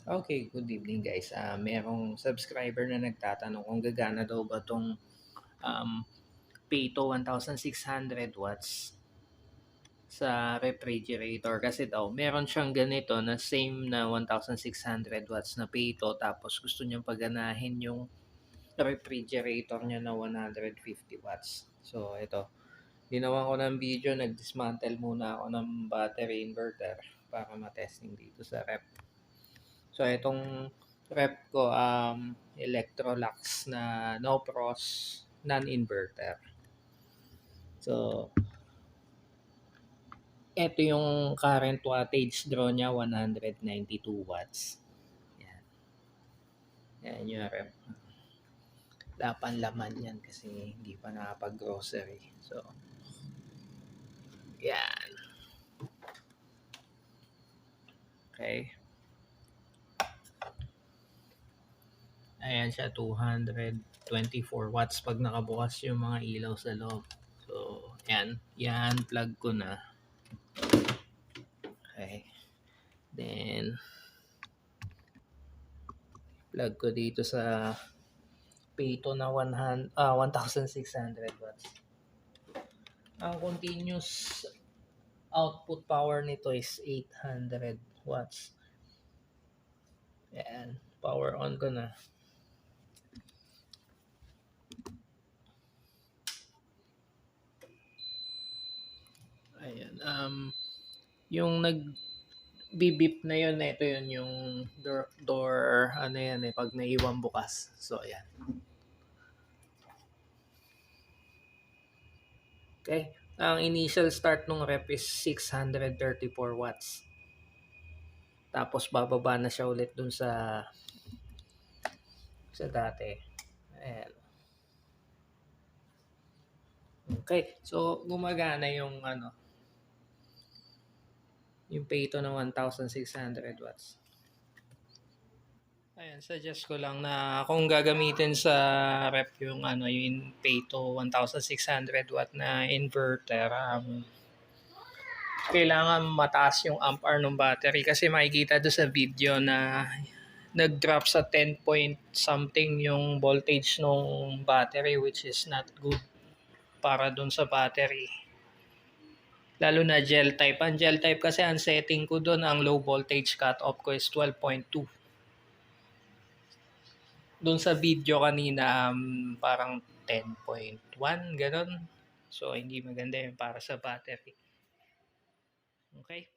Okay, good evening guys. Merong subscriber na nagtatanong kung gagana daw ba 'tong um, Pato 1600 watts sa refrigerator. Kasi daw meron siyang ganito na same na 1600 watts na Pato tapos gusto niyang paganahin yung refrigerator niya na 150 watts. So ito, ginawan ko ng video, nag-dismantle muna ako ng battery inverter para matesting dito sa rep. So itong rep ko Electrolux na no pros non-inverter. So ito yung current wattage draw niya 192 watts. Yan. Yan yung rep. Dapan laman yan kasi hindi pa nakapag-grocery. So yan. Okay. Ayan siya, 224 watts pag nakabukas yung mga ilaw sa loob. So, yan. Yan, plug ko na. Okay. Then, plug ko dito sa Pato na 1,600 watts. Ang continuous output power nito is 800 watts. Yan. Power on ko na. Ayan. Yung bibip na yun, ito yun yung door ano yan pag naiwan bukas. So, ayan. Okay. Ang initial start ng rep is 634 watts. Tapos bababa na siya ulit dun sa dati. Ayan. Okay. So, gumagana yung yung Pato ng 1,600 watts. Ayan, suggest ko lang na kung gagamitin sa rep yung yung Pato 1,600 watt na inverter, kailangan mataas yung ampere ng battery kasi makikita do sa video na nag-drop sa 10 point something yung voltage ng battery, which is not good para dun sa battery. Lalo na gel type. Ang gel type kasi ang setting ko doon, ang low voltage cutoff ko is 12.2. Doon sa video kanina, parang 10.1, ganun. So, hindi maganda yun para sa battery. Okay?